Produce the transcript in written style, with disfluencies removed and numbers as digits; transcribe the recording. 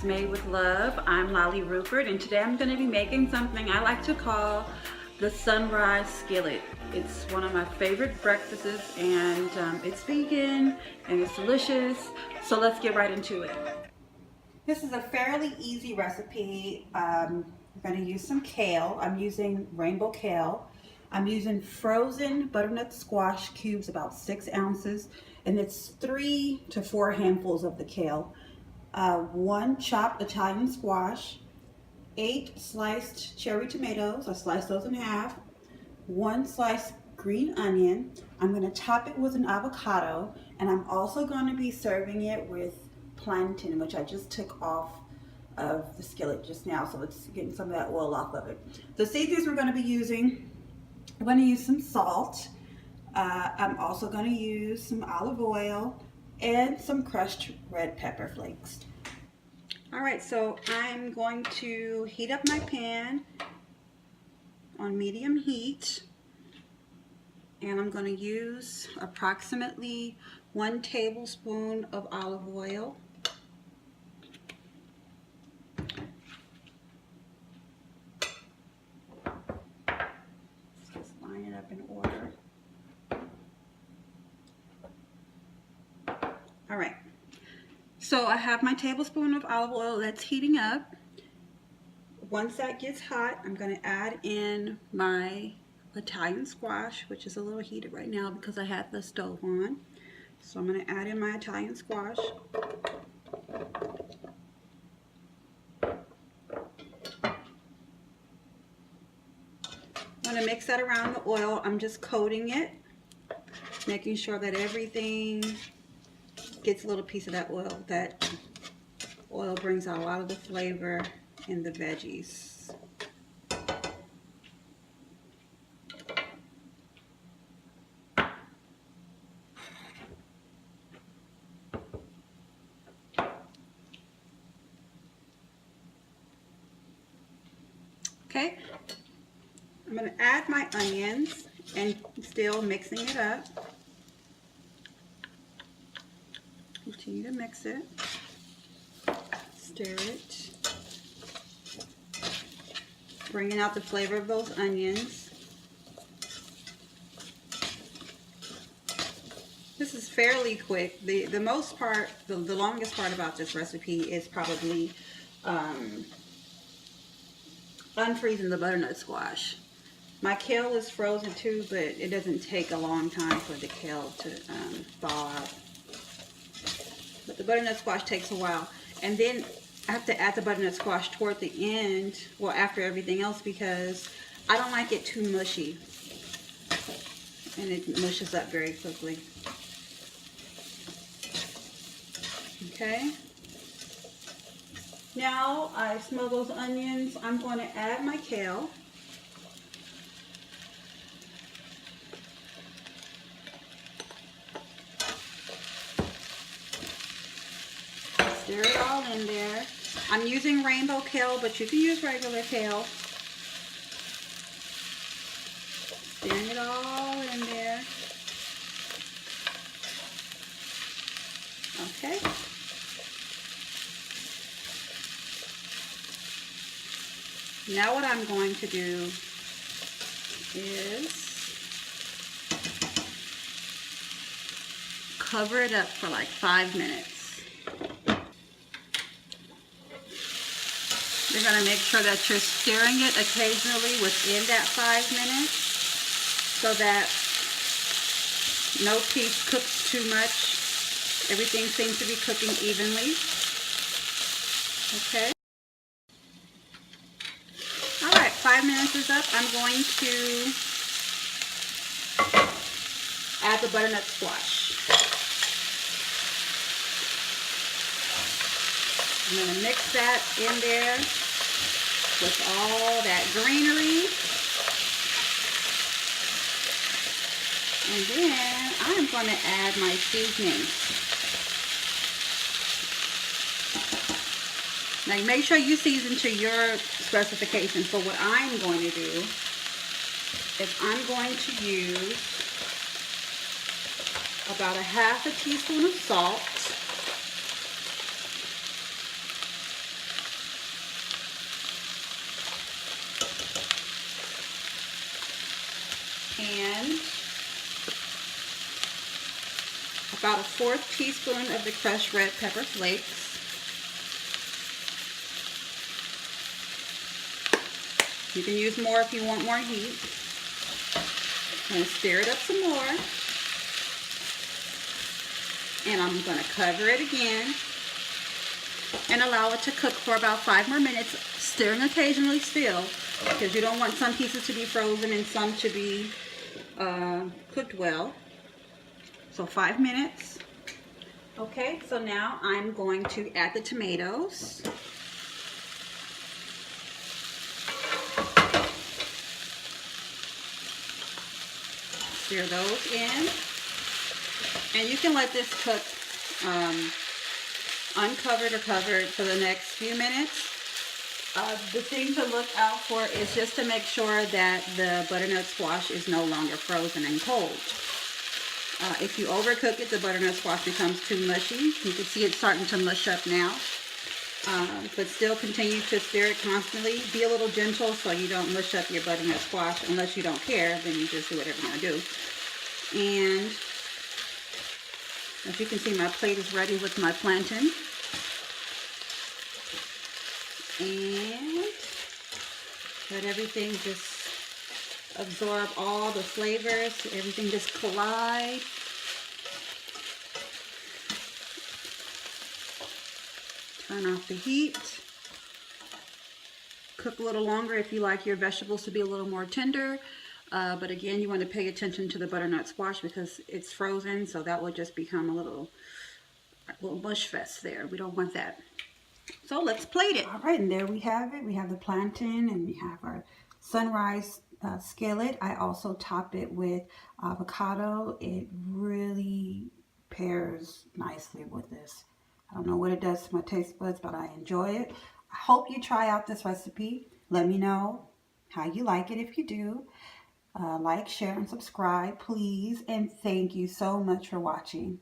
Made with Love. I'm Lolly Rupert, and today I'm going to be making something I like to call the sunrise skillet. It's one of my favorite breakfasts, and it's vegan and it's delicious. So let's get right into it. This is a fairly easy recipe. I'm going to use some kale. I'm using rainbow kale. I'm using frozen butternut squash cubes, about 6 ounces, and it's 3 to 4 handfuls of the kale. 1 chopped Italian squash, 8 sliced cherry tomatoes. I sliced those in half. 1 sliced green onion. I'm going to top it with an avocado, and I'm also going to be serving it with plantain, which I just took off of the skillet just now, so it's getting some of that oil off of it. The seasonings we're going to be using, I'm going to use some salt. I'm also going to use some olive oil and some crushed red pepper flakes. Alright, so I'm going to heat up my pan on medium heat, and I'm going to use approximately 1 tablespoon of olive oil. Let's just line it up in order. Alright, so I have my tablespoon of olive oil that's heating up. Once that gets hot, I'm going to add in my Italian squash, which is a little heated right now because I have the stove on. So I'm going to add in my Italian squash. I'm going to mix that around the oil. I'm just coating it, making sure that everything gets a little piece of that oil. That oil brings out a lot of the flavor in the veggies. Okay, I'm going to add my onions and still mixing it up. Continue to mix it, stir it, bringing out the flavor of those onions. This is fairly quick. The most part, the longest part about this recipe is probably unfreezing the butternut squash. My kale is frozen too, but it doesn't take a long time for the kale to thaw out. But the butternut squash takes a while. And then I have to add the butternut squash toward the end, well, after everything else, because I don't like it too mushy. And it mushes up very quickly. Okay. Now I smell those onions. I'm going to add my kale. Stir it all in there. I'm using rainbow kale, but you can use regular kale. Stirring it all in there. Okay. Now what I'm going to do is cover it up for like 5 minutes. You're going to make sure that you're stirring it occasionally within that 5 minutes so that no piece cooks too much. Everything seems to be cooking evenly. Okay. Alright, 5 minutes is up. I'm going to add the butternut squash. I'm going to mix that in there with all that greenery. And then I'm going to add my seasonings. Now make sure you season to your specifications. So what I'm going to do is I'm going to use about 1/2 teaspoon of salt. about a 1/4 teaspoon of the crushed red pepper flakes. You can use more if you want more heat. I'm going to stir it up some more. And I'm going to cover it again and allow it to cook for about 5 more minutes, stirring occasionally still, because you don't want some pieces to be frozen and some to be cooked well. So 5 minutes. Okay, so now I'm going to add the tomatoes. Stir those in. And you can let this cook uncovered or covered for the next few minutes. The thing to look out for is just to make sure that the butternut squash is no longer frozen and cold. If you overcook it, the butternut squash becomes too mushy. You can see it's starting to mush up now. But still continue to stir it constantly. Be a little gentle so you don't mush up your butternut squash. Unless you don't care, then you just do whatever you want to do. And as you can see, my plate is ready with my plantain. And let everything just absorb all the flavors. Everything just collide. Turn off the heat. Cook a little longer if you like your vegetables to be a little more tender. But again, you want to pay attention to the butternut squash because it's frozen, so that will just become a little mush fest there. We don't want that. So let's plate it. All right, and there we have it. We have the plantain and we have our sunrise skillet. I also top it with avocado. It really pairs nicely with this. I don't know what it does to my taste buds, but I enjoy it. I hope you try out this recipe. Let me know how you like it if you do. Like, share, and subscribe, please. And thank you so much for watching.